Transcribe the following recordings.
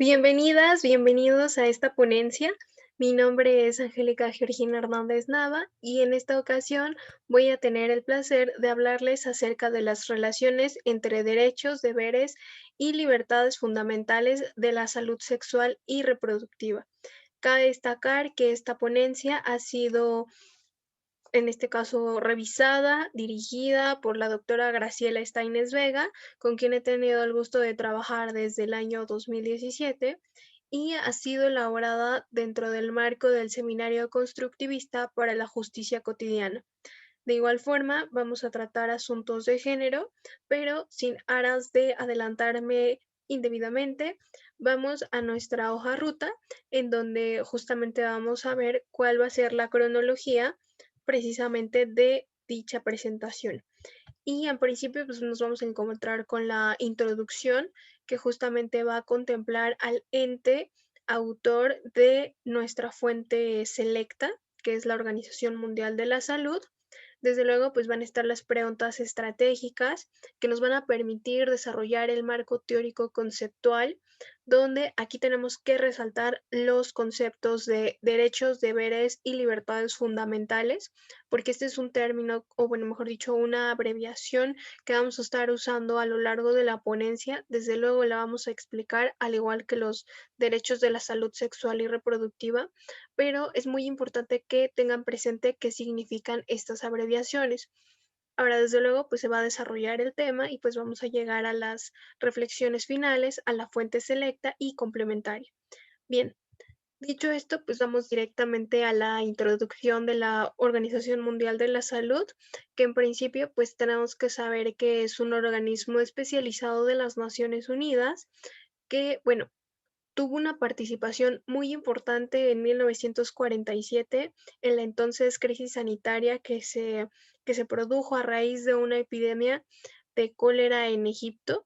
Bienvenidas, bienvenidos a esta ponencia. Mi nombre es Angélica Georgina Hernández Nava y en esta ocasión voy a tener el placer de hablarles acerca de las relaciones entre derechos, deberes y libertades fundamentales de la salud sexual y reproductiva. Cabe destacar que esta ponencia ha sido, en este caso, revisada, dirigida por la doctora Graciela Steines Vega, con quien he tenido el gusto de trabajar desde el año 2017, y ha sido elaborada dentro del marco del Seminario Constructivista para la Justicia Cotidiana. De igual forma, vamos a tratar asuntos de género, pero sin aras de adelantarme indebidamente, vamos a nuestra hoja ruta, en donde justamente vamos a ver cuál va a ser la cronología precisamente de dicha presentación. Y en principio, pues nos vamos a encontrar con la introducción, que justamente va a contemplar al ente autor de nuestra fuente selecta, que es la Organización Mundial de la Salud. Desde luego, pues van a estar las preguntas estratégicas que nos van a permitir desarrollar el marco teórico conceptual, donde aquí tenemos que resaltar los conceptos de derechos, deberes y libertades fundamentales, porque este es un término, o bueno, mejor dicho, una abreviación que vamos a estar usando a lo largo de la ponencia. Desde luego la vamos a explicar, al igual que los derechos de la salud sexual y reproductiva, pero es muy importante que tengan presente qué significan estas abreviaciones. Ahora, desde luego, pues se va a desarrollar el tema y pues vamos a llegar a las reflexiones finales, a la fuente selecta y complementaria. Bien, dicho esto, pues vamos directamente a la introducción de la Organización Mundial de la Salud, que en principio pues tenemos que saber que es un organismo especializado de las Naciones Unidas que, bueno, tuvo una participación muy importante en 1947 en la entonces crisis sanitaria que se produjo a raíz de una epidemia de cólera en Egipto,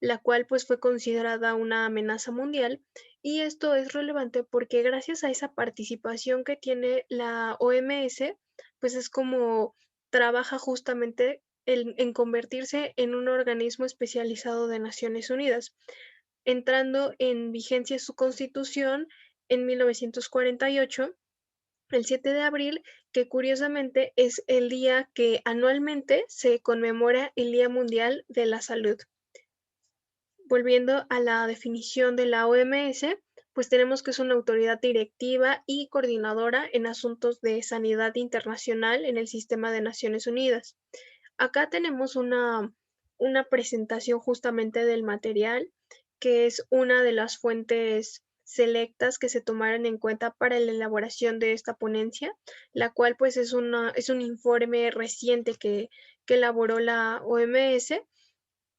la cual pues fue considerada una amenaza mundial. Y esto es relevante porque gracias a esa participación que tiene la OMS, pues es como trabaja justamente en convertirse en un organismo especializado de Naciones Unidas, entrando en vigencia su constitución en 1948, el 7 de abril, que curiosamente es el día que anualmente se conmemora el Día Mundial de la Salud. Volviendo a la definición de la OMS, pues tenemos que es una autoridad directiva y coordinadora en asuntos de sanidad internacional en el sistema de Naciones Unidas. Acá tenemos una presentación justamente del material, que es una de las fuentes selectas que se tomaron en cuenta para la elaboración de esta ponencia, la cual pues es un informe reciente que elaboró la OMS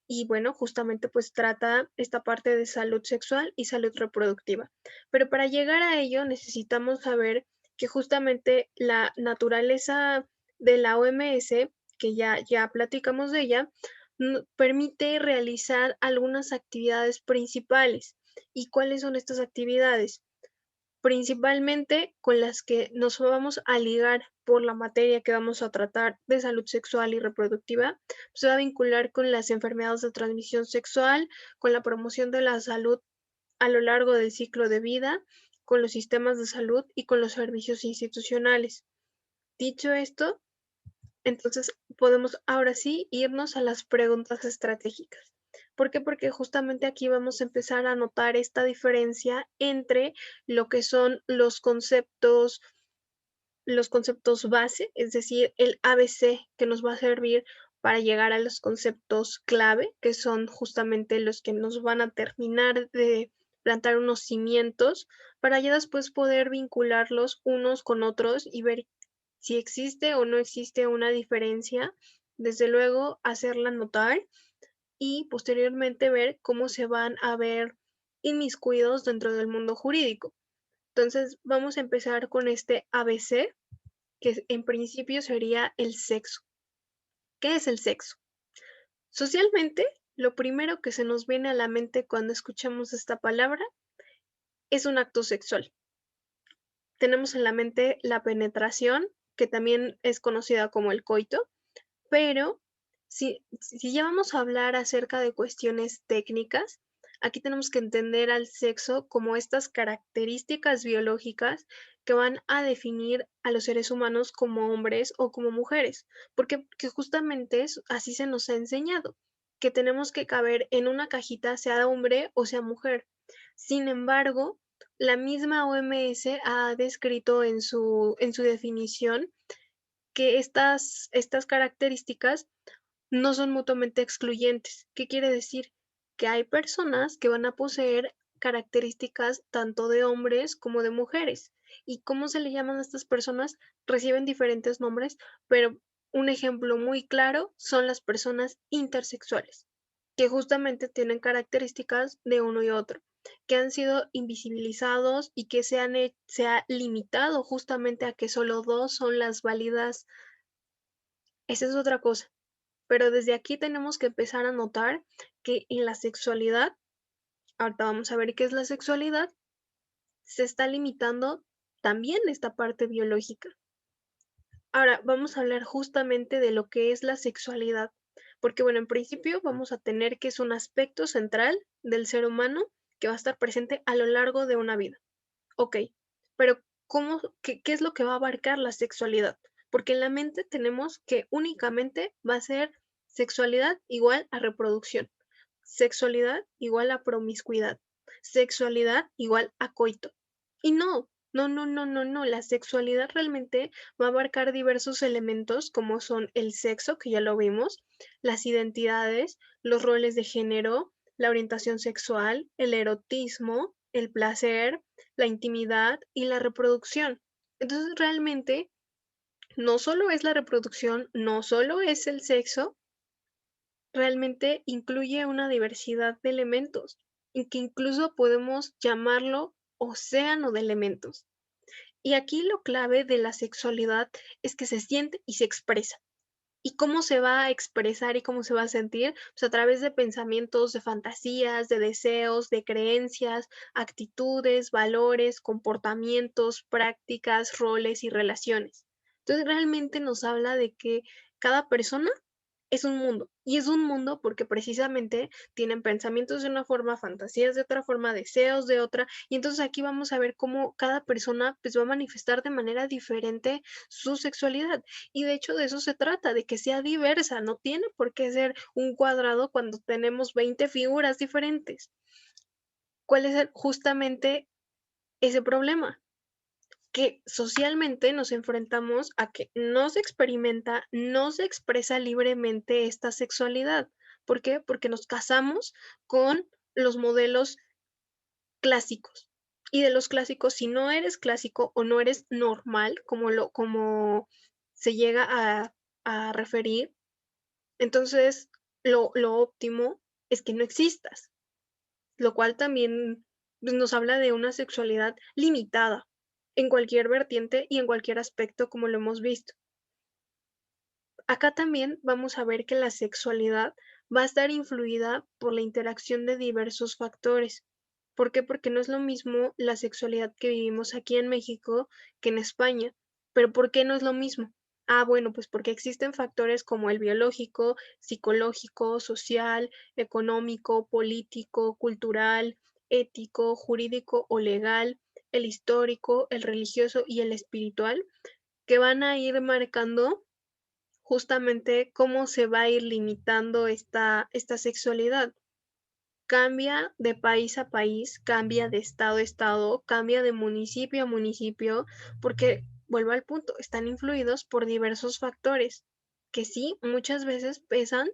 y bueno, justamente pues trata esta parte de salud sexual y salud reproductiva. Pero para llegar a ello necesitamos saber que justamente la naturaleza de la OMS, que ya platicamos de ella, permite realizar algunas actividades principales. ¿Y cuáles son estas actividades? Principalmente con las que nos vamos a ligar por la materia que vamos a tratar de salud sexual y reproductiva, se va a vincular con las enfermedades de transmisión sexual, con la promoción de la salud a lo largo del ciclo de vida, con los sistemas de salud y con los servicios institucionales. Dicho esto, entonces podemos ahora sí irnos a las preguntas estratégicas. ¿Por qué? Porque justamente aquí vamos a empezar a notar esta diferencia entre lo que son los conceptos base, es decir, el ABC que nos va a servir para llegar a los conceptos clave, que son justamente los que nos van a terminar de plantar unos cimientos para ya después poder vincularlos unos con otros y ver si existe o no existe una diferencia, desde luego hacerla notar y posteriormente ver cómo se van a ver inmiscuidos dentro del mundo jurídico. Entonces, vamos a empezar con este ABC, que en principio sería el sexo. ¿Qué es el sexo? Socialmente, lo primero que se nos viene a la mente cuando escuchamos esta palabra es un acto sexual. Tenemos en la mente la penetración, que también es conocida como el coito, pero si ya vamos a hablar acerca de cuestiones técnicas, Aquí tenemos que entender al sexo como estas características biológicas que van a definir a los seres humanos como hombres o como mujeres, porque que justamente así se nos ha enseñado, que tenemos que caber en una cajita, sea hombre o sea mujer. Sin embargo, la misma OMS ha descrito en su definición que estas características no son mutuamente excluyentes. ¿Qué quiere decir? Que hay personas que van a poseer características tanto de hombres como de mujeres. ¿Y cómo se le llaman a estas personas? Reciben diferentes nombres, pero un ejemplo muy claro son las personas intersexuales, que justamente tienen características de uno y otro, que han sido invisibilizados y que se ha limitado justamente a que solo dos son las válidas. Esa es otra cosa. Pero desde aquí tenemos que empezar a notar que en la sexualidad, ahorita vamos a ver qué es la sexualidad, se está limitando también esta parte biológica. Ahora vamos a hablar justamente de lo que es la sexualidad, porque bueno, en principio vamos a tener que es un aspecto central del ser humano que va a estar presente a lo largo de una vida. Ok, pero qué es lo que va a abarcar la sexualidad? Porque en la mente tenemos que únicamente va a ser sexualidad igual a reproducción, sexualidad igual a promiscuidad, sexualidad igual a coito. Y no, no, no, no, no, no, la sexualidad realmente va a abarcar diversos elementos como son el sexo, que ya lo vimos, las identidades, los roles de género, la orientación sexual, el erotismo, el placer, la intimidad y la reproducción. Entonces, realmente, no solo es la reproducción, no solo es el sexo, realmente incluye una diversidad de elementos y que incluso podemos llamarlo océano de elementos. Y aquí lo clave de la sexualidad es que se siente y se expresa. ¿Y cómo se va a expresar y cómo se va a sentir? Pues a través de pensamientos, de fantasías, de deseos, de creencias, actitudes, valores, comportamientos, prácticas, roles y relaciones. Entonces, realmente nos habla de que cada persona es un mundo, y es un mundo porque precisamente tienen pensamientos de una forma, fantasías de otra forma, deseos de otra, y entonces aquí vamos a ver cómo cada persona, pues, va a manifestar de manera diferente su sexualidad. Y de hecho de eso se trata, de que sea diversa, no tiene por qué ser un cuadrado cuando tenemos 20 figuras diferentes. ¿Cuál es justamente ese problema? Que socialmente nos enfrentamos a que no se experimenta, no se expresa libremente esta sexualidad. ¿Por qué? Porque nos casamos con los modelos clásicos. Y de los clásicos, si no eres clásico o no eres normal, como se llega a referir, entonces lo óptimo es que no existas, lo cual también, pues, nos habla de una sexualidad limitada en cualquier vertiente y en cualquier aspecto, como lo hemos visto. Acá también vamos a ver que la sexualidad va a estar influida por la interacción de diversos factores. ¿Por qué? Porque no es lo mismo la sexualidad que vivimos aquí en México que en España. ¿Pero por qué no es lo mismo? Ah, bueno, pues porque existen factores como el biológico, psicológico, social, económico, político, cultural, ético, jurídico o legal, el histórico, el religioso y el espiritual, que van a ir marcando justamente cómo se va a ir limitando esta sexualidad. Cambia de país a país, cambia de estado a estado, cambia de municipio a municipio, porque, vuelvo al punto, están influidos por diversos factores que sí, muchas veces pesan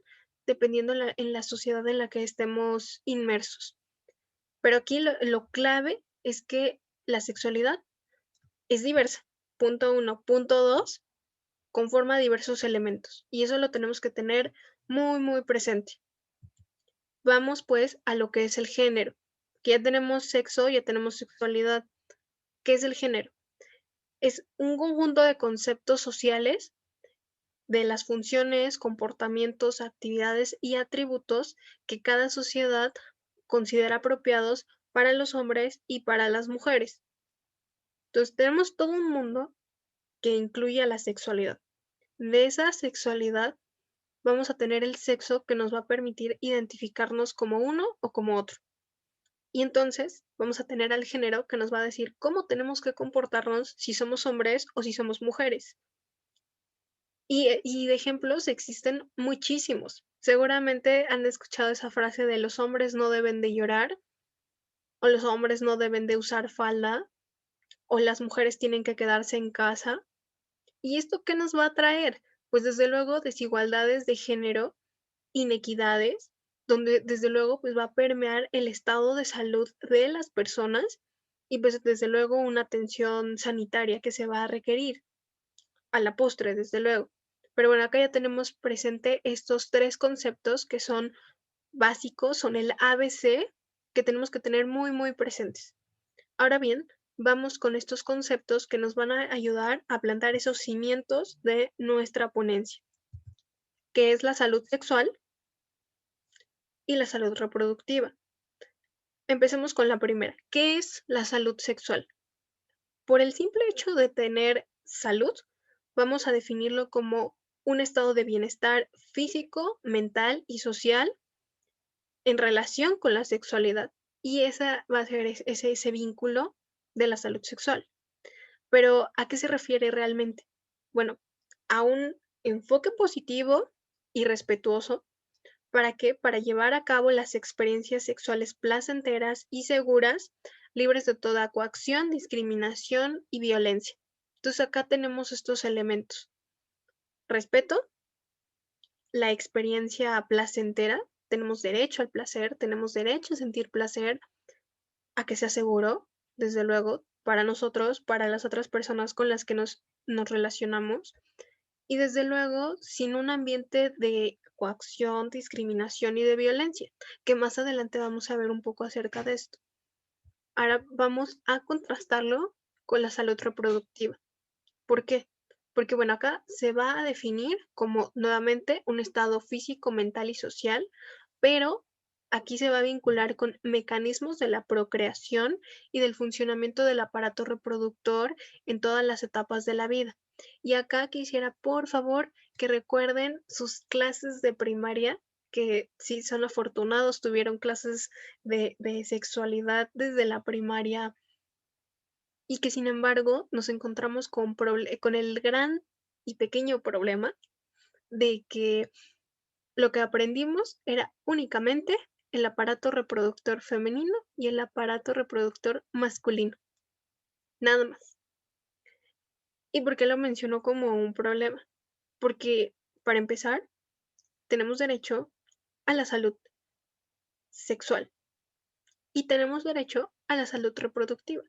dependiendo en la sociedad en la que estemos inmersos. Pero aquí lo clave es que la sexualidad es diversa. Punto uno. Punto dos, conforma diversos elementos, y eso lo tenemos que tener muy, muy presente. Vamos pues a lo que es el género, que ya tenemos sexo, ya tenemos sexualidad. ¿Qué es el género? Es un conjunto de conceptos sociales de las funciones, comportamientos, actividades y atributos que cada sociedad considera apropiados para los hombres y para las mujeres. Entonces tenemos todo un mundo que incluye a la sexualidad. De esa sexualidad vamos a tener el sexo que nos va a permitir identificarnos como uno o como otro. Y entonces vamos a tener al género que nos va a decir cómo tenemos que comportarnos si somos hombres o si somos mujeres. Y de ejemplos existen muchísimos. Seguramente han escuchado esa frase de los hombres no deben de llorar, o los hombres no deben de usar falda, o las mujeres tienen que quedarse en casa. ¿Y esto qué nos va a traer? Pues desde luego desigualdades de género, inequidades, donde desde luego pues va a permear el estado de salud de las personas y pues desde luego una atención sanitaria que se va a requerir a la postre, desde luego. Pero bueno, acá ya tenemos presente estos tres conceptos que son básicos, son el ABC que tenemos que tener muy, muy presentes. Ahora bien, vamos con estos conceptos que nos van a ayudar a plantar esos cimientos de nuestra ponencia, que es la salud sexual y la salud reproductiva. Empecemos con la primera. ¿Qué es la salud sexual? Por el simple hecho de tener salud, vamos a definirlo como un estado de bienestar físico, mental y social en relación con la sexualidad. Y esa va a ser ese vínculo de la salud sexual. Pero, ¿a qué se refiere realmente? Bueno, a un enfoque positivo y respetuoso. ¿Para qué? Para llevar a cabo las experiencias sexuales placenteras y seguras, libres de toda coacción, discriminación y violencia. Entonces acá tenemos estos elementos. Respeto, la experiencia placentera, tenemos derecho al placer, tenemos derecho a sentir placer, a que sea seguro, desde luego, para nosotros, para las otras personas con las que nos relacionamos, y desde luego sin un ambiente de coacción, discriminación y de violencia, que más adelante vamos a ver un poco acerca de esto. Ahora vamos a contrastarlo con la salud reproductiva. ¿Por qué? Porque bueno, acá se va a definir como nuevamente un estado físico, mental y social, pero aquí se va a vincular con mecanismos de la procreación y del funcionamiento del aparato reproductor en todas las etapas de la vida. Y acá quisiera, por favor, que recuerden sus clases de primaria, que si son afortunados, tuvieron clases de sexualidad desde la primaria y que sin embargo nos encontramos con el gran y pequeño problema de que lo que aprendimos era únicamente el aparato reproductor femenino y el aparato reproductor masculino, nada más. ¿Y por qué lo menciono como un problema? Porque, para empezar, tenemos derecho a la salud sexual y tenemos derecho a la salud reproductiva.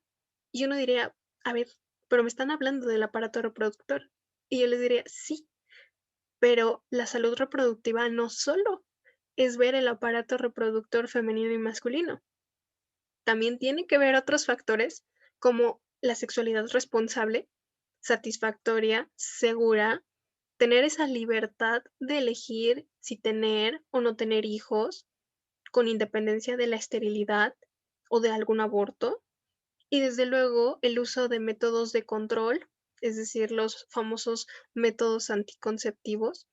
Y uno diría, a ver, pero me están hablando del aparato reproductor. Y yo les diría, sí, pero la salud reproductiva no solo es ver el aparato reproductor femenino y masculino, también tiene que ver otros factores como la sexualidad responsable, satisfactoria, segura, tener esa libertad de elegir si tener o no tener hijos, con independencia de la esterilidad o de algún aborto, y desde luego el uso de métodos de control, es decir, los famosos métodos anticonceptivos.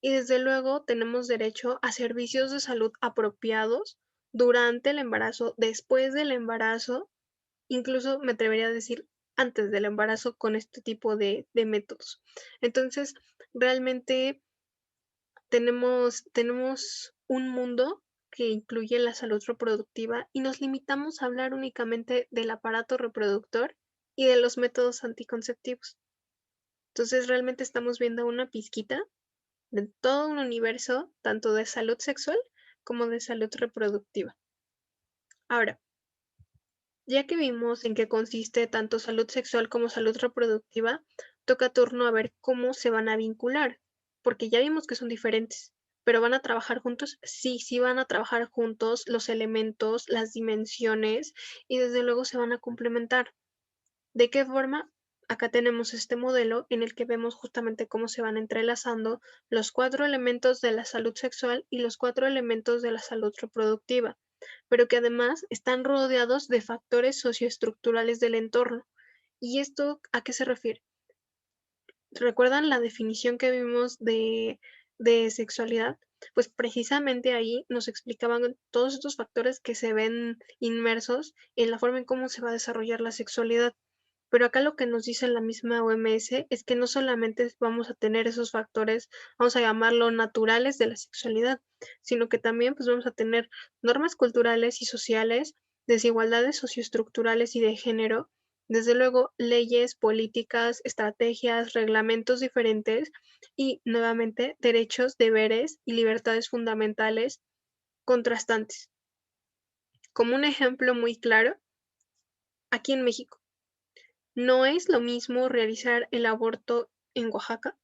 Y desde luego tenemos derecho a servicios de salud apropiados durante el embarazo, después del embarazo, incluso me atrevería a decir antes del embarazo con este tipo de métodos. Entonces, realmente tenemos un mundo que incluye la salud reproductiva y nos limitamos a hablar únicamente del aparato reproductor y de los métodos anticonceptivos. Entonces, realmente estamos viendo una pizquita de todo un universo, tanto de salud sexual como de salud reproductiva. Ahora, ya que vimos en qué consiste tanto salud sexual como salud reproductiva, toca turno a ver cómo se van a vincular, porque ya vimos que son diferentes, pero ¿van a trabajar juntos? Sí, sí van a trabajar juntos los elementos, las dimensiones y desde luego se van a complementar. ¿De qué forma? Acá tenemos este modelo en el que vemos justamente cómo se van entrelazando los cuatro elementos de la salud sexual y los cuatro elementos de la salud reproductiva, pero que además están rodeados de factores socioestructurales del entorno. ¿Y esto a qué se refiere? ¿Recuerdan la definición que vimos de sexualidad? pues precisamente ahí nos explicaban todos estos factores que se ven inmersos en la forma en cómo se va a desarrollar la sexualidad. Pero acá lo que nos dice la misma OMS es que no solamente vamos a tener esos factores, vamos a llamarlo naturales de la sexualidad, sino que también pues vamos a tener normas culturales y sociales, desigualdades socioestructurales y de género, desde luego leyes, políticas, estrategias, reglamentos diferentes y nuevamente derechos, deberes y libertades fundamentales contrastantes. Como un ejemplo muy claro, aquí en México. No es lo mismo realizar el aborto en Oaxaca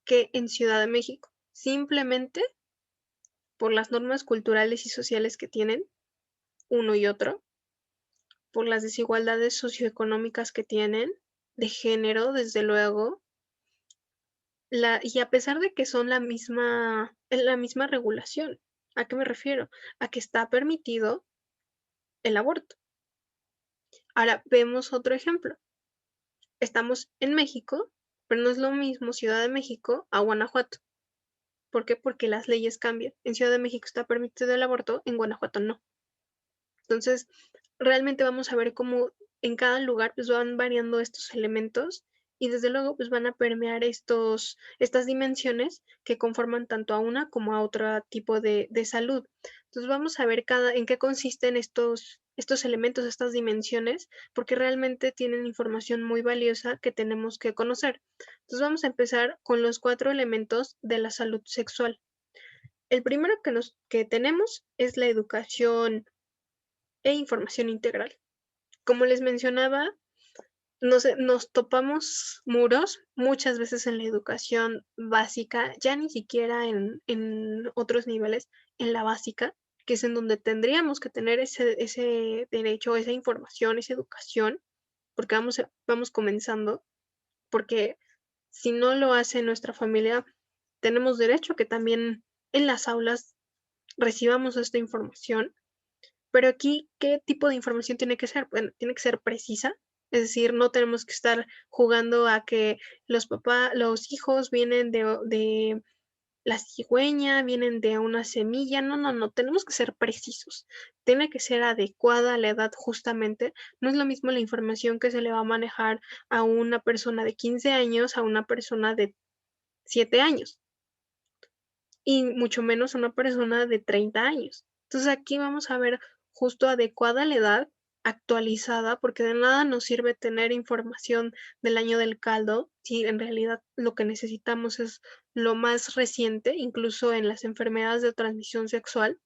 que en Ciudad de México, simplemente por las normas culturales y sociales que tienen uno y otro, por las desigualdades socioeconómicas que tienen, de género, desde luego, y a pesar de que son la misma regulación. ¿A qué me refiero? A que está permitido el aborto. Ahora vemos otro ejemplo. Estamos en México, pero no es lo mismo Ciudad de México a Guanajuato. ¿Por qué? Porque las leyes cambian. En Ciudad de México está permitido el aborto, en Guanajuato no. Entonces, realmente vamos a ver cómo en cada lugar pues van variando estos elementos y desde luego pues van a permear estas dimensiones que conforman tanto a una como a otro tipo de salud. Entonces vamos a ver en qué consisten estos elementos, estas dimensiones, porque realmente tienen información muy valiosa que tenemos que conocer. Entonces vamos a empezar con los 4 elementos de la salud sexual. El primero que tenemos es la educación e información integral. Como les mencionaba, nos topamos muros muchas veces en la educación básica, ya ni siquiera en otros niveles, en la básica, que es en donde tendríamos que tener ese derecho, esa información, esa educación, porque vamos comenzando, porque si no lo hace nuestra familia, tenemos derecho a que también en las aulas recibamos esta información. Pero aquí, ¿qué tipo de información tiene que ser? Bueno, tiene que ser precisa, es decir, no tenemos que estar jugando a que los hijos vienen de la cigüeña, vienen de una semilla. No, no, no, tenemos que ser precisos. Tiene que ser adecuada a la edad justamente. No es lo mismo la información que se le va a manejar a una persona de 15 años a una persona de 7 años y mucho menos una persona de 30 años. Entonces aquí vamos a ver justo adecuada a la edad, actualizada, porque de nada nos sirve tener información del año del caldo si en realidad lo que necesitamos es lo más reciente, incluso en las enfermedades de transmisión sexual.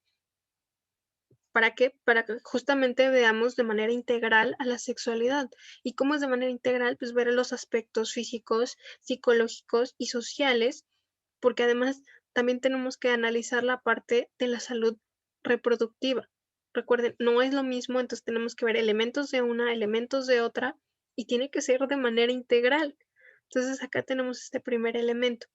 ¿Para qué? Para que justamente veamos de manera integral a la sexualidad. ¿Y cómo es de manera integral? Pues ver los aspectos físicos, psicológicos y sociales, porque además también tenemos que analizar la parte de la salud reproductiva. Recuerden, no es lo mismo, entonces tenemos que ver elementos de una, elementos de otra, y tiene que ser de manera integral. Entonces acá tenemos este primer elemento.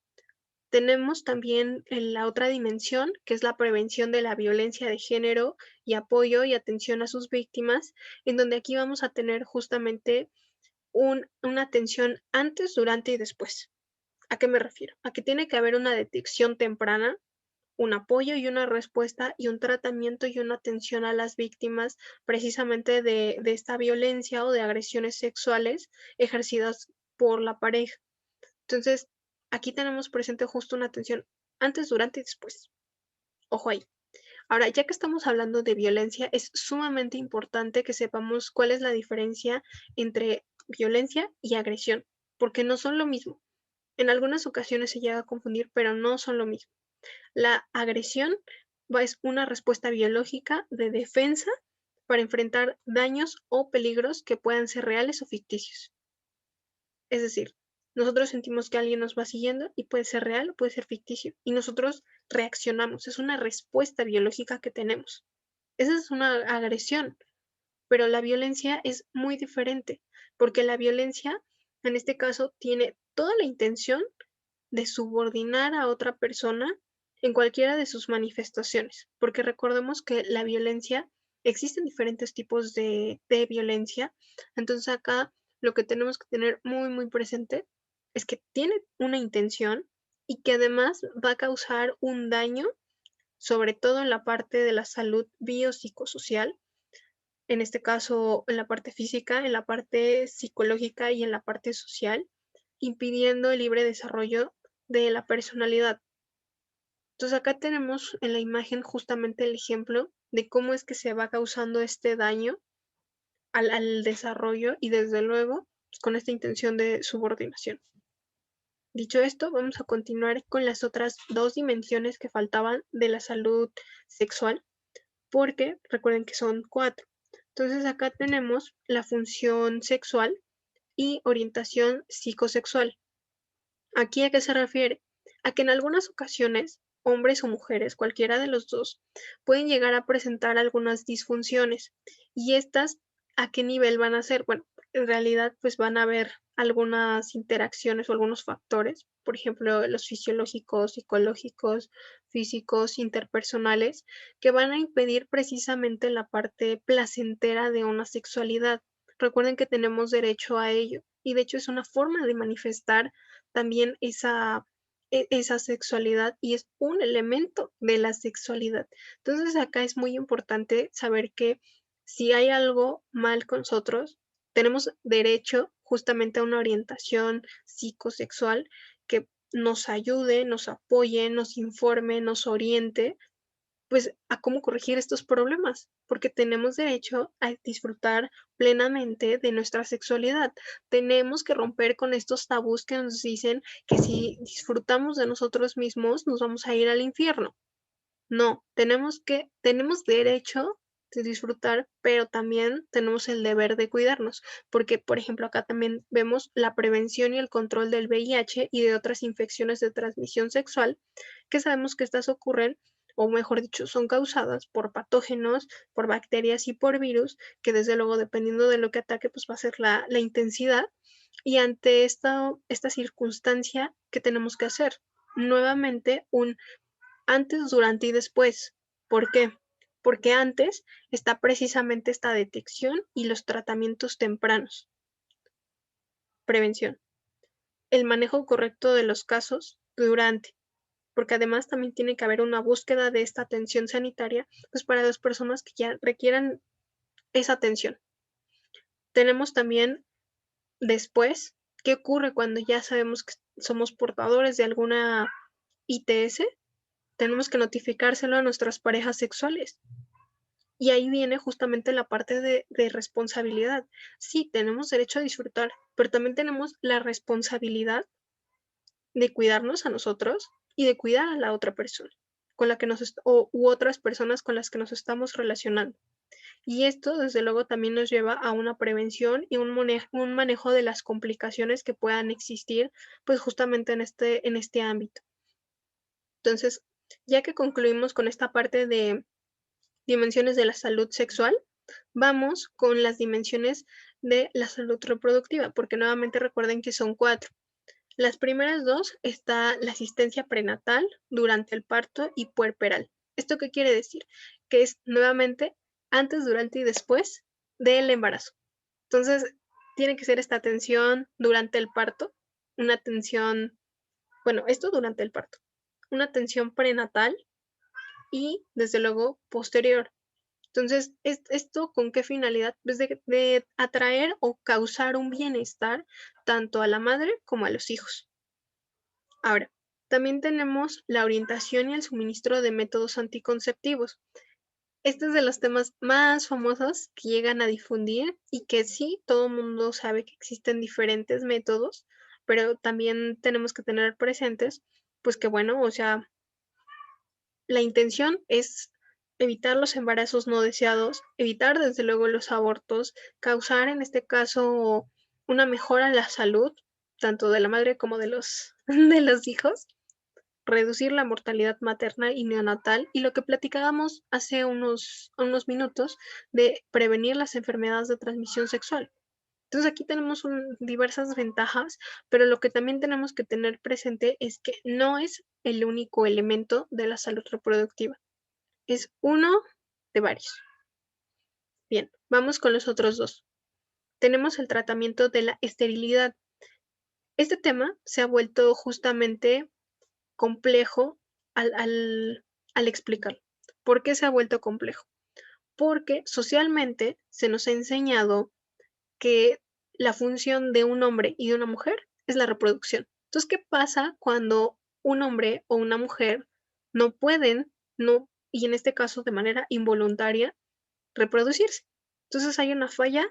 Tenemos también la otra dimensión, que es la prevención de la violencia de género y apoyo y atención a sus víctimas, en donde aquí vamos a tener justamente una atención antes, durante y después. ¿A qué me refiero? A que tiene que haber una detección temprana, un apoyo y una respuesta y un tratamiento y una atención a las víctimas precisamente de esta violencia o de agresiones sexuales ejercidas por la pareja. Entonces, aquí tenemos presente justo una atención antes, durante y después. Ojo ahí. Ahora, ya que estamos hablando de violencia, es sumamente importante que sepamos cuál es la diferencia entre violencia y agresión, porque no son lo mismo. En algunas ocasiones se llega a confundir, pero no son lo mismo. La agresión es una respuesta biológica de defensa para enfrentar daños o peligros que puedan ser reales o ficticios. Es decir, nosotros sentimos que alguien nos va siguiendo y puede ser real o puede ser ficticio, y nosotros reaccionamos. Es una respuesta biológica que tenemos. Esa es una agresión, pero la violencia es muy diferente, porque la violencia, en este caso, tiene toda la intención de subordinar a otra persona en cualquiera de sus manifestaciones, porque recordemos que la violencia, existen diferentes tipos de violencia, entonces acá lo que tenemos que tener muy, muy presente es que tiene una intención, y que además va a causar un daño, sobre todo en la parte de la salud biopsicosocial, en este caso en la parte física, en la parte psicológica y en la parte social, impidiendo el libre desarrollo de la personalidad. Entonces acá tenemos en la imagen justamente el ejemplo de cómo es que se va causando este daño al desarrollo y desde luego con esta intención de subordinación. Dicho esto, vamos a continuar con las otras dos dimensiones que faltaban de la salud sexual, porque recuerden que son cuatro. Entonces acá tenemos la función sexual y orientación psicosexual. ¿Aquí a qué se refiere? A que en algunas ocasiones, hombres o mujeres, cualquiera de los dos, pueden llegar a presentar algunas disfunciones. ¿Y estas a qué nivel van a ser? Bueno, en realidad pues van a haber algunas interacciones o algunos factores, por ejemplo, los fisiológicos, psicológicos, físicos, interpersonales, que van a impedir precisamente la parte placentera de una sexualidad. Recuerden que tenemos derecho a ello y de hecho es una forma de manifestar también esa sexualidad y es un elemento de la sexualidad. Entonces acá es muy importante saber que si hay algo mal con nosotros, tenemos derecho justamente a una orientación psicosexual que nos ayude, nos apoye, nos informe, nos oriente pues, a cómo corregir estos problemas, porque tenemos derecho a disfrutar plenamente de nuestra sexualidad. Tenemos que romper con estos tabús que nos dicen que si disfrutamos de nosotros mismos, nos vamos a ir al infierno. No, tenemos derecho de disfrutar, pero también tenemos el deber de cuidarnos, porque, por ejemplo, acá también vemos la prevención y el control del VIH y de otras infecciones de transmisión sexual, que sabemos que estas ocurren, o mejor dicho, son causadas por patógenos, por bacterias y por virus, que desde luego, dependiendo de lo que ataque, pues va a ser la intensidad. Y ante esta circunstancia, ¿qué tenemos que hacer? Nuevamente, un antes, durante y después. ¿Por qué? Porque antes está precisamente esta detección y los tratamientos tempranos. Prevención. El manejo correcto de los casos durante, porque además también tiene que haber una búsqueda de esta atención sanitaria, pues para las personas que ya requieran esa atención. Tenemos también después, ¿qué ocurre cuando ya sabemos que somos portadores de alguna ITS? Tenemos que notificárselo a nuestras parejas sexuales. Y ahí viene justamente la parte de responsabilidad. Sí, tenemos derecho a disfrutar, pero también tenemos la responsabilidad de cuidarnos a nosotros y de cuidar a la otra persona con la que u otras personas con las que nos estamos relacionando. Y esto, desde luego, también nos lleva a una prevención y un manejo de las complicaciones que puedan existir, pues justamente en este ámbito. Entonces, ya que concluimos con esta parte de dimensiones de la salud sexual, vamos con las dimensiones de la salud reproductiva, porque nuevamente recuerden que son cuatro. Las primeras dos está la asistencia prenatal, durante el parto y puerperal. ¿Esto qué quiere decir? Que es nuevamente antes, durante y después del embarazo. Entonces, tiene que ser esta atención durante el parto, una atención, bueno, esto durante el parto, una atención prenatal y desde luego posterior. Entonces, ¿esto con qué finalidad? Pues de atraer o causar un bienestar tanto a la madre como a los hijos. Ahora, también tenemos la orientación y el suministro de métodos anticonceptivos. Este es de los temas más famosos que llegan a difundir y que sí, todo el mundo sabe que existen diferentes métodos, pero también tenemos que tener presentes, pues que bueno, o sea, la intención es evitar los embarazos no deseados, evitar desde luego los abortos, causar en este caso una mejora en la salud, tanto de la madre como de de los hijos, reducir la mortalidad materna y neonatal y lo que platicábamos hace unos minutos de prevenir las enfermedades de transmisión sexual. Entonces aquí tenemos diversas ventajas, pero lo que también tenemos que tener presente es que no es el único elemento de la salud reproductiva. Es uno de varios. Bien, vamos con los otros dos. Tenemos el tratamiento de la esterilidad. Este tema se ha vuelto justamente complejo al explicarlo. ¿Por qué se ha vuelto complejo? Porque socialmente se nos ha enseñado que la función de un hombre y de una mujer es la reproducción. Entonces, ¿qué pasa cuando un hombre o una mujer no pueden, no, y en este caso de manera involuntaria, reproducirse? Entonces hay una falla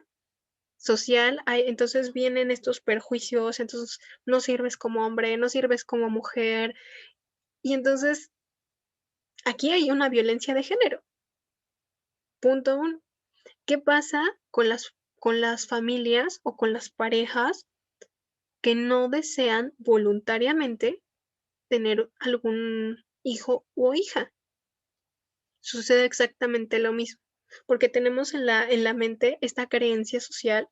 social, entonces vienen estos perjuicios, entonces no sirves como hombre, no sirves como mujer, y entonces aquí hay una violencia de género. Punto uno. ¿Qué pasa con las familias o con las parejas que no desean voluntariamente tener algún hijo o hija? Sucede exactamente lo mismo, porque tenemos en la mente esta creencia social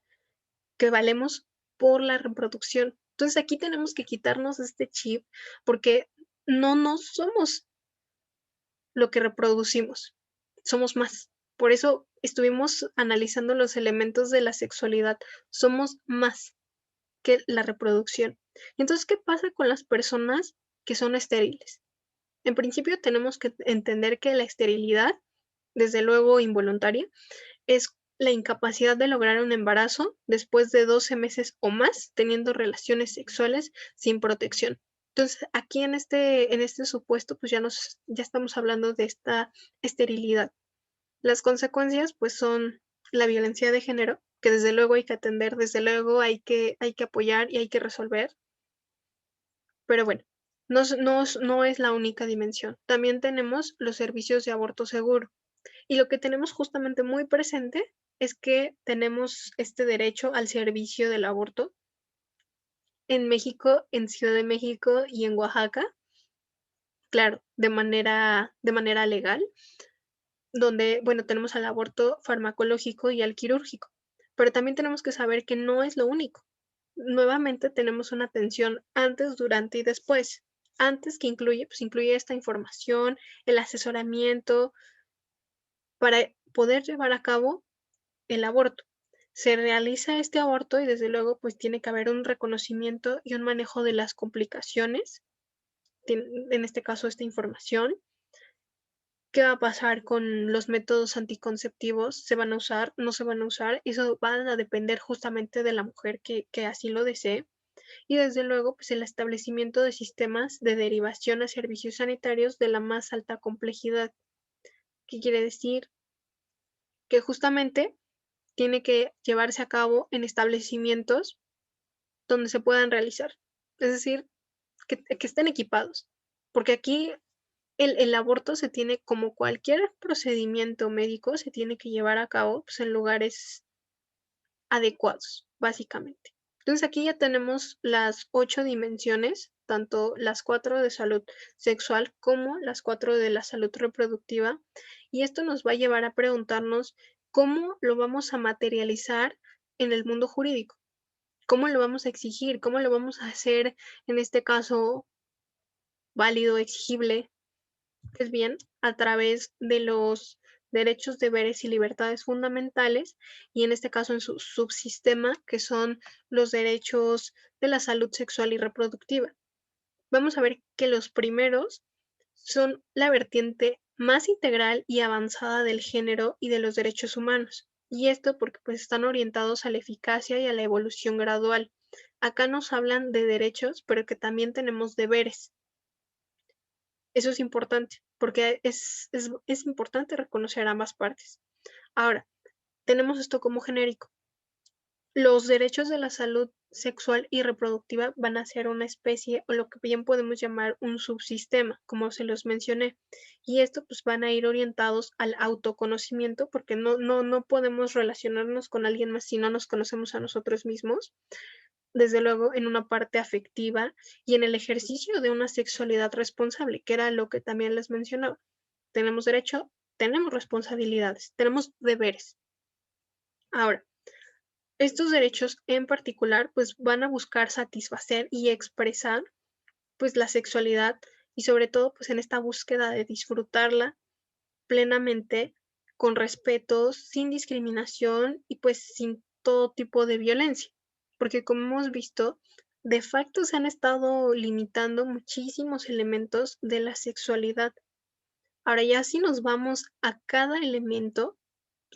que valemos por la reproducción. Entonces aquí tenemos que quitarnos este chip porque no somos lo que reproducimos, somos más. Por eso estuvimos analizando los elementos de la sexualidad, somos más que la reproducción. Entonces, ¿qué pasa con las personas que son estériles? En principio tenemos que entender que la esterilidad, desde luego involuntaria, es la incapacidad de lograr un embarazo después de 12 meses o más teniendo relaciones sexuales sin protección. Entonces, aquí en este supuesto, pues ya estamos hablando de esta esterilidad. Las consecuencias, pues, son la violencia de género, que desde luego hay que atender, desde luego hay que apoyar y hay que resolver. Pero bueno, no es la única dimensión. También tenemos los servicios de aborto seguro. Y lo que tenemos justamente muy presente es que tenemos este derecho al servicio del aborto en México, en Ciudad de México y en Oaxaca, claro, de manera legal, donde, bueno, tenemos al aborto farmacológico y al quirúrgico. Pero también tenemos que saber que no es lo único. Nuevamente tenemos una atención antes, durante y después. Antes que incluye, pues incluye esta información, el asesoramiento para poder llevar a cabo el aborto. Se realiza este aborto y desde luego pues tiene que haber un reconocimiento y un manejo de las complicaciones, en este caso esta información. ¿Qué va a pasar con los métodos anticonceptivos? ¿Se van a usar? ¿No se van a usar? Eso va a depender justamente de la mujer que así lo desee. Y desde luego, pues el establecimiento de sistemas de derivación a servicios sanitarios de la más alta complejidad. ¿Qué quiere decir? Que justamente tiene que llevarse a cabo en establecimientos donde se puedan realizar. Es decir, que estén equipados. Porque aquí el aborto se tiene, como cualquier procedimiento médico, se tiene que llevar a cabo pues, en lugares adecuados, básicamente. Entonces aquí ya tenemos las 8 dimensiones, tanto las 4 de salud sexual como las 4 de la salud reproductiva, y esto nos va a llevar a preguntarnos cómo lo vamos a materializar en el mundo jurídico, cómo lo vamos a exigir, cómo lo vamos a hacer, en este caso, válido, exigible, es bien, a través de los derechos, deberes y libertades fundamentales, y en este caso en su subsistema, que son los derechos de la salud sexual y reproductiva. Vamos a ver que los primeros son la vertiente más integral y avanzada del género y de los derechos humanos. Y esto porque pues están orientados a la eficacia y a la evolución gradual. Acá nos hablan de derechos, pero que también tenemos deberes. Eso es importante, porque es importante reconocer ambas partes. Ahora, tenemos esto como genérico. Los derechos de la salud sexual y reproductiva van a ser una especie o lo que bien podemos llamar un subsistema, como se los mencioné. Y esto pues van a ir orientados al autoconocimiento porque no podemos relacionarnos con alguien más si no nos conocemos a nosotros mismos. Desde luego en una parte afectiva y en el ejercicio de una sexualidad responsable, que era lo que también les mencionaba. Tenemos derecho, tenemos responsabilidades, tenemos deberes. Ahora, estos derechos en particular, pues van a buscar satisfacer y expresar, pues la sexualidad y sobre todo, pues en esta búsqueda de disfrutarla plenamente, con respeto, sin discriminación y pues sin todo tipo de violencia. Porque como hemos visto, de facto se han estado limitando muchísimos elementos de la sexualidad. Ahora ya si nos vamos a cada elemento,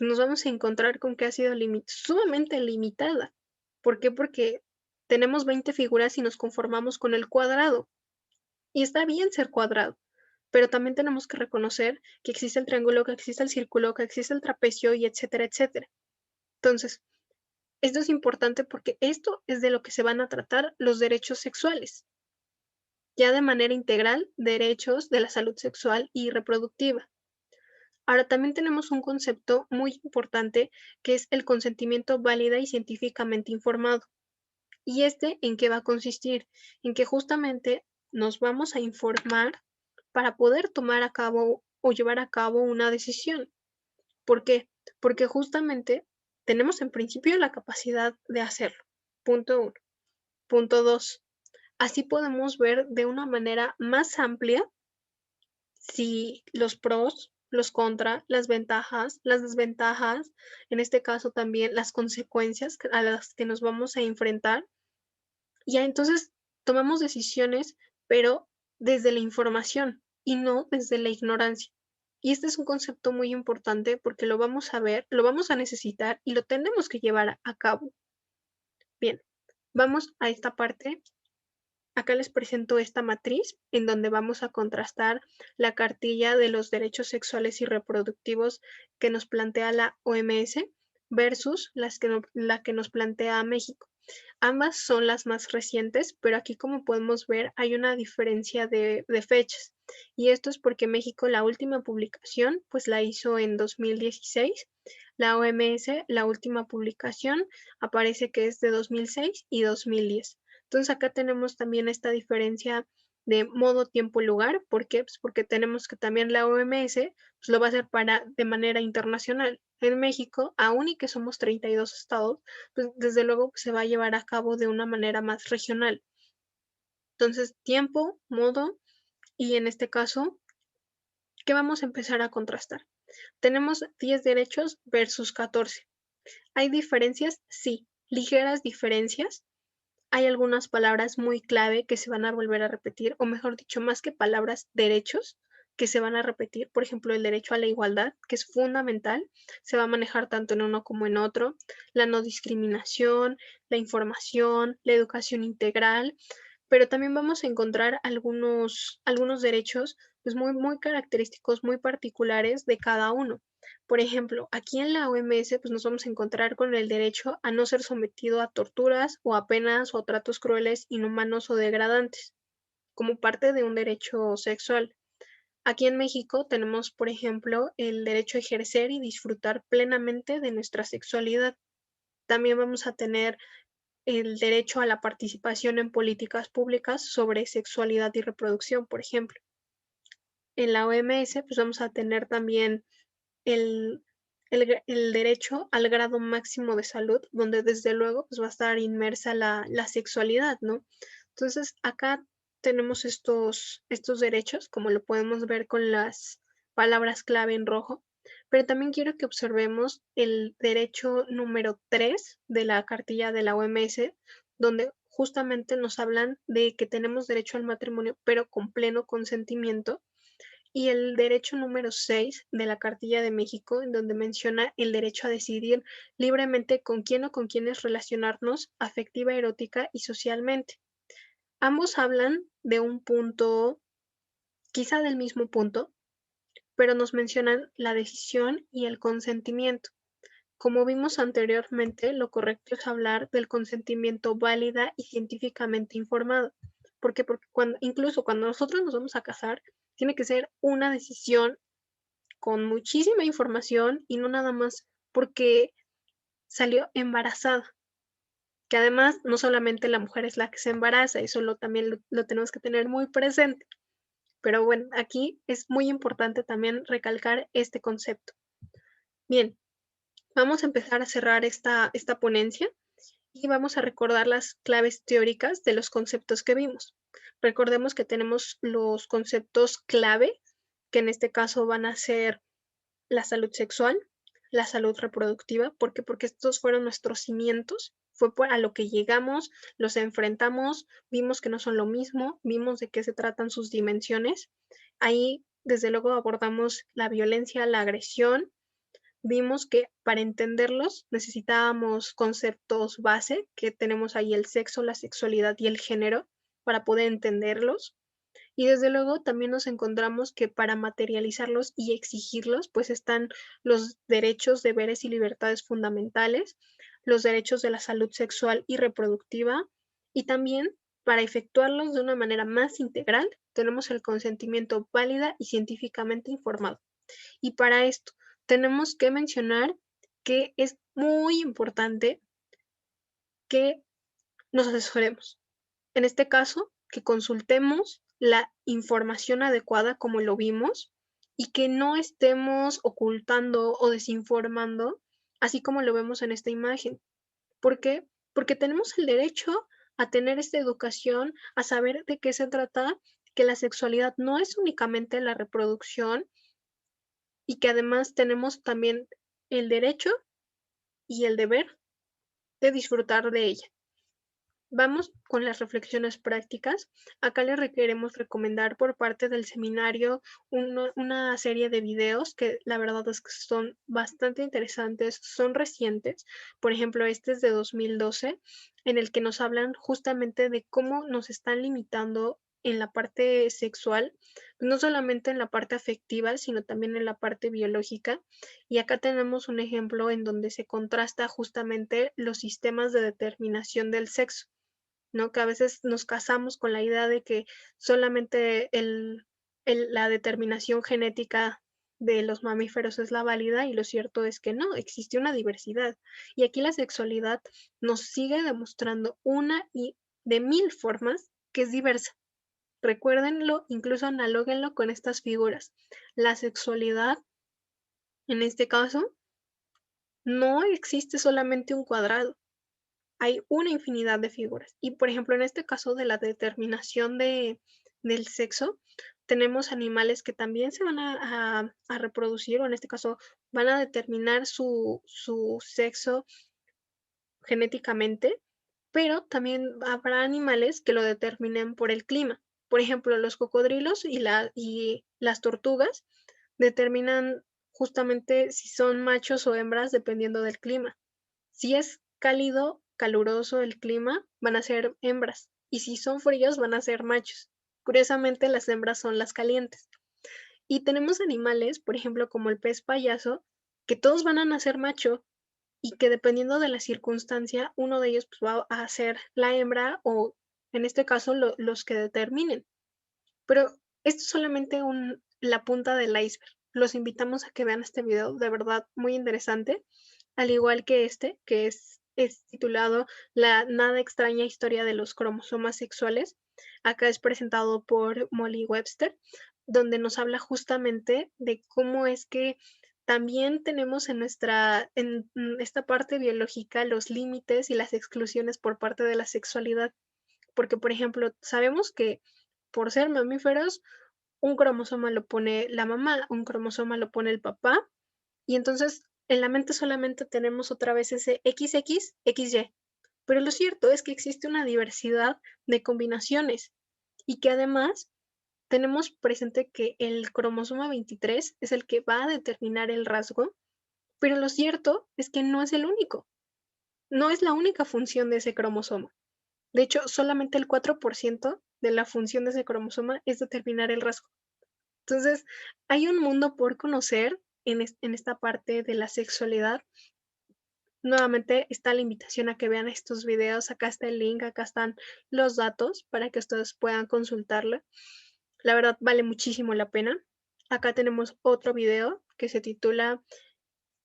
nos vamos a encontrar con que ha sido sumamente limitada. ¿Por qué? Porque tenemos 20 figuras y nos conformamos con el cuadrado. Y está bien ser cuadrado, pero también tenemos que reconocer que existe el triángulo, que existe el círculo, que existe el trapecio y etcétera, etcétera. Entonces, esto es importante porque esto es de lo que se van a tratar los derechos sexuales, ya de manera integral, derechos de la salud sexual y reproductiva. Ahora también tenemos un concepto muy importante que es el consentimiento válida y científicamente informado. ¿Y en qué va a consistir? En que justamente nos vamos a informar para poder tomar a cabo o llevar a cabo una decisión. ¿Por qué? Porque justamente tenemos en principio la capacidad de hacerlo. Punto uno. Punto dos. Así podemos ver de una manera más amplia si los pros, los contra, las ventajas, las desventajas, en este caso también las consecuencias a las que nos vamos a enfrentar. Y ya entonces tomamos decisiones, pero desde la información y no desde la ignorancia. Y este es un concepto muy importante porque lo vamos a ver, lo vamos a necesitar y lo tenemos que llevar a cabo. Bien, vamos a esta parte. Acá les presento esta matriz en donde vamos a contrastar la cartilla de los derechos sexuales y reproductivos que nos plantea la OMS versus la que nos plantea México. Ambas son las más recientes, pero aquí como podemos ver hay una diferencia de fechas. Y esto es porque México la última publicación pues la hizo en 2016. La OMS, la última publicación, aparece que es de 2006 y 2010. Entonces acá tenemos también esta diferencia de modo, tiempo y lugar. ¿Por qué? Pues porque tenemos que también la OMS pues lo va a hacer de manera internacional. En México, aún y que somos 32 estados, pues desde luego se va a llevar a cabo de una manera más regional. Entonces, tiempo, modo y en este caso, ¿qué vamos a empezar a contrastar? Tenemos 10 derechos versus 14. ¿Hay diferencias? Sí, ligeras diferencias. Hay algunas palabras muy clave que se van a volver a repetir, o mejor dicho, más que palabras, derechos que se van a repetir. Por ejemplo, el derecho a la igualdad, que es fundamental, se va a manejar tanto en uno como en otro. La no discriminación, la información, la educación integral, pero también vamos a encontrar algunos derechos pues muy característicos, muy particulares de cada uno. Por ejemplo, aquí en la OMS pues nos vamos a encontrar con el derecho a no ser sometido a torturas o a penas o a tratos crueles, inhumanos o degradantes, como parte de un derecho sexual. Aquí en México tenemos, por ejemplo, el derecho a ejercer y disfrutar plenamente de nuestra sexualidad. También vamos a tener el derecho a la participación en políticas públicas sobre sexualidad y reproducción, por ejemplo. En la OMS, pues vamos a tener también el, el derecho al grado máximo de salud, donde desde luego pues va a estar inmersa la sexualidad, ¿no? Entonces, acá tenemos estos derechos, como lo podemos ver con las palabras clave en rojo, pero también quiero que observemos el derecho número 3 de la cartilla de la OMS, donde justamente nos hablan de que tenemos derecho al matrimonio, pero con pleno consentimiento, y el derecho número 6 de la Cartilla de México, en donde menciona el derecho a decidir libremente con quién o con quiénes relacionarnos afectiva, erótica y socialmente. Ambos hablan de un punto, quizá del mismo punto, pero nos mencionan la decisión y el consentimiento. Como vimos anteriormente, lo correcto es hablar del consentimiento válida y científicamente informado. ¿Por qué? Porque incluso cuando nosotros nos vamos a casar, tiene que ser una decisión con muchísima información y no nada más porque salió embarazada. Que además no solamente la mujer es la que se embaraza, eso también lo tenemos que tener muy presente. Pero bueno, aquí es muy importante también recalcar este concepto. Bien, vamos a empezar a cerrar esta ponencia y vamos a recordar las claves teóricas de los conceptos que vimos. Recordemos que tenemos los conceptos clave, que en este caso van a ser la salud sexual, la salud reproductiva. ¿Por qué? Porque estos fueron nuestros cimientos fue a lo que llegamos, los enfrentamos, vimos que no son lo mismo, vimos de qué se tratan sus dimensiones. Ahí, desde luego, abordamos la violencia, la agresión. Vimos que para entenderlos necesitábamos conceptos base, que tenemos ahí el sexo, la sexualidad y el género, para poder entenderlos. Y desde luego también nos encontramos que para materializarlos y exigirlos, pues están los derechos, deberes y libertades fundamentales, los derechos de la salud sexual y reproductiva, y también para efectuarlos de una manera más integral, tenemos el consentimiento válida y científicamente informado. Y para esto tenemos que mencionar que es muy importante que nos asesoremos. En este caso, que consultemos la información adecuada como lo vimos y que no estemos ocultando o desinformando, así como lo vemos en esta imagen. ¿Por qué? Porque tenemos el derecho a tener esta educación, a saber de qué se trata, que la sexualidad no es únicamente la reproducción y que además tenemos también el derecho y el deber de disfrutar de ella. Vamos con las reflexiones prácticas. Acá les queremos recomendar por parte del seminario una serie de videos que la verdad es que son bastante interesantes, son recientes. Por ejemplo, este es de 2012, en el que nos hablan justamente de cómo nos están limitando en la parte sexual, no solamente en la parte afectiva, sino también en la parte biológica. Y acá tenemos un ejemplo en donde se contrasta justamente los sistemas de determinación del sexo, ¿no? Que a veces nos casamos con la idea de que solamente la determinación genética de los mamíferos es la válida y lo cierto es que no, existe una diversidad. Y aquí la sexualidad nos sigue demostrando una y de mil formas que es diversa. Recuérdenlo, incluso analóguenlo con estas figuras. La sexualidad, en este caso, no existe solamente un cuadrado, hay una infinidad de figuras. Y por ejemplo, en este caso de la determinación del sexo, tenemos animales que también se van a reproducir, o en este caso van a determinar su sexo genéticamente, pero también habrá animales que lo determinen por el clima. Por ejemplo, los cocodrilos y las tortugas determinan justamente si son machos o hembras dependiendo del clima. Si es cálido, caluroso el clima, van a ser hembras, y si son fríos, van a ser machos. Curiosamente, las hembras son las calientes. Y tenemos animales, por ejemplo, como el pez payaso, que todos van a nacer macho y que dependiendo de la circunstancia, uno de ellos pues, va a ser la hembra o, en este caso, los que determinen. Pero esto es solamente la punta del iceberg. Los invitamos a que vean este video, de verdad muy interesante, al igual que este, que es titulado La nada extraña historia de los cromosomas sexuales. Acá es presentado por Molly Webster, donde nos habla justamente de cómo es que también tenemos en esta parte biológica los límites y las exclusiones por parte de la sexualidad. Porque, por ejemplo, sabemos que por ser mamíferos, un cromosoma lo pone la mamá, un cromosoma lo pone el papá, y entonces en la mente solamente tenemos otra vez ese XX, XY. Pero lo cierto es que existe una diversidad de combinaciones y que además tenemos presente que el cromosoma 23 es el que va a determinar el rasgo, pero lo cierto es que no es el único, no es la única función de ese cromosoma. De hecho, solamente el 4% de la función de ese cromosoma es determinar el rasgo. Entonces, hay un mundo por conocer en esta parte de la sexualidad. Nuevamente está la invitación a que vean estos videos. Acá está el link, acá están los datos para que ustedes puedan consultarlo. La verdad vale muchísimo la pena. Acá tenemos otro video que se titula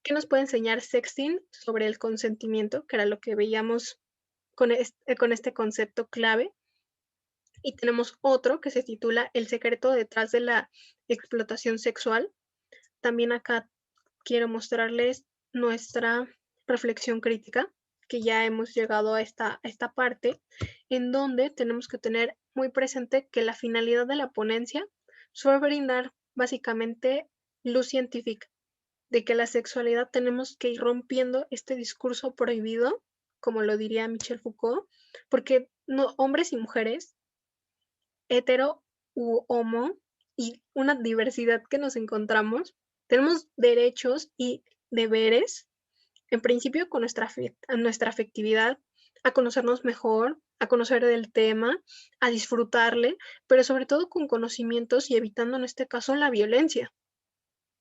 ¿Qué nos puede enseñar sexting sobre el consentimiento? Que era lo que veíamos con este concepto clave. Y tenemos otro que se titula El secreto detrás de la explotación sexual. También acá quiero mostrarles nuestra reflexión crítica, que ya hemos llegado a esta parte, en donde tenemos que tener muy presente que la finalidad de la ponencia fue brindar básicamente luz científica, de que la sexualidad tenemos que ir rompiendo este discurso prohibido como lo diría Michel Foucault, porque no, hombres y mujeres, hetero u homo, y una diversidad que nos encontramos, tenemos derechos y deberes, en principio con nuestra afectividad, a conocernos mejor, a conocer del tema, a disfrutarle, pero sobre todo con conocimientos y evitando en este caso la violencia.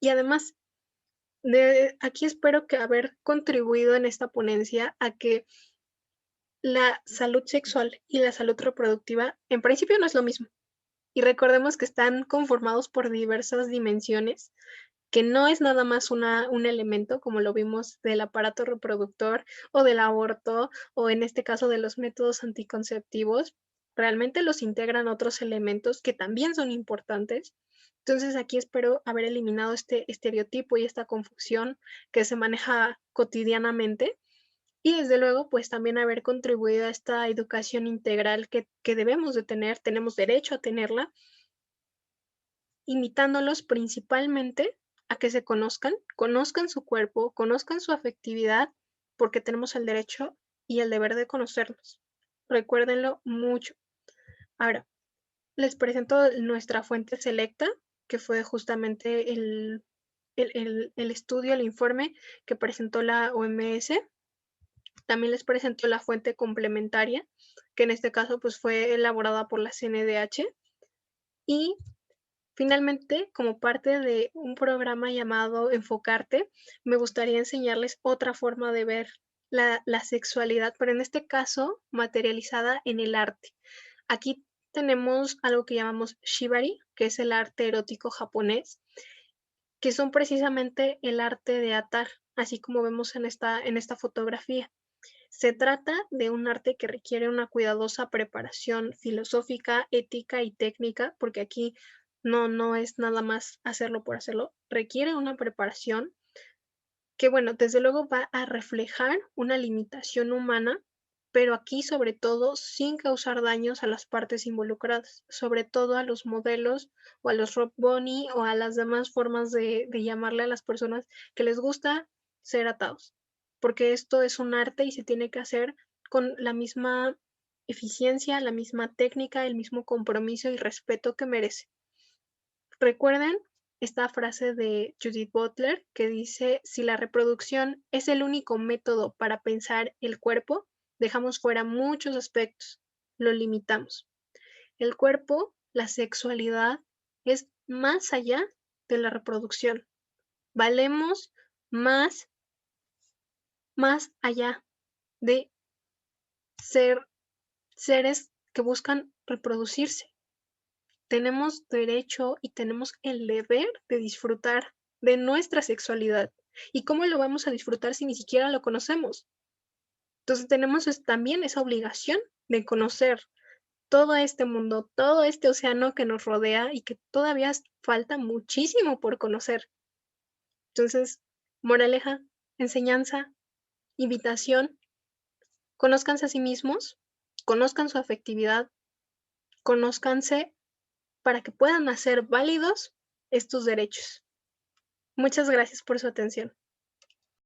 Y además, de aquí espero que haber contribuido en esta ponencia a que la salud sexual y la salud reproductiva en principio no es lo mismo. Y recordemos que están conformados por diversas dimensiones, que no es nada más un elemento, como lo vimos del aparato reproductor o del aborto, o en este caso de los métodos anticonceptivos, realmente los integran otros elementos que también son importantes. Entonces aquí espero haber eliminado este estereotipo y esta confusión que se maneja cotidianamente y desde luego, pues también haber contribuido a esta educación integral que debemos de tener, tenemos derecho a tenerla, invitándolos principalmente a que se conozcan, conozcan su cuerpo, conozcan su afectividad, porque tenemos el derecho y el deber de conocernos. Recuérdenlo mucho. Ahora, les presento nuestra fuente selecta, que fue justamente el estudio, el informe que presentó la OMS. También les presento la fuente complementaria, que en este caso pues fue elaborada por la CNDH. Y finalmente, como parte de un programa llamado Enfocarte, me gustaría enseñarles otra forma de ver la sexualidad, pero en este caso materializada en el arte. Aquí tenemos algo que llamamos shibari, que es el arte erótico japonés, que son precisamente el arte de atar, así como vemos en esta fotografía. Se trata de un arte que requiere una cuidadosa preparación filosófica, ética y técnica, porque aquí no es nada más hacerlo por hacerlo, requiere una preparación que, bueno, desde luego va a reflejar una limitación humana, pero aquí sobre todo sin causar daños a las partes involucradas, sobre todo a los modelos o a los rock bunny o a las demás formas de llamarle a las personas que les gusta ser atados, porque esto es un arte y se tiene que hacer con la misma eficiencia, la misma técnica, el mismo compromiso y respeto que merece. Recuerden esta frase de Judith Butler que dice, si la reproducción es el único método para pensar el cuerpo, dejamos fuera muchos aspectos, lo limitamos. El cuerpo, la sexualidad, es más allá de la reproducción. Valemos más, más allá de ser seres que buscan reproducirse. Tenemos derecho y tenemos el deber de disfrutar de nuestra sexualidad. ¿Y cómo lo vamos a disfrutar si ni siquiera lo conocemos? Entonces tenemos también esa obligación de conocer todo este mundo, todo este océano que nos rodea y que todavía falta muchísimo por conocer. Entonces, moraleja, enseñanza, invitación, conózcanse a sí mismos, conozcan su afectividad, conózcanse para que puedan hacer válidos estos derechos. Muchas gracias por su atención.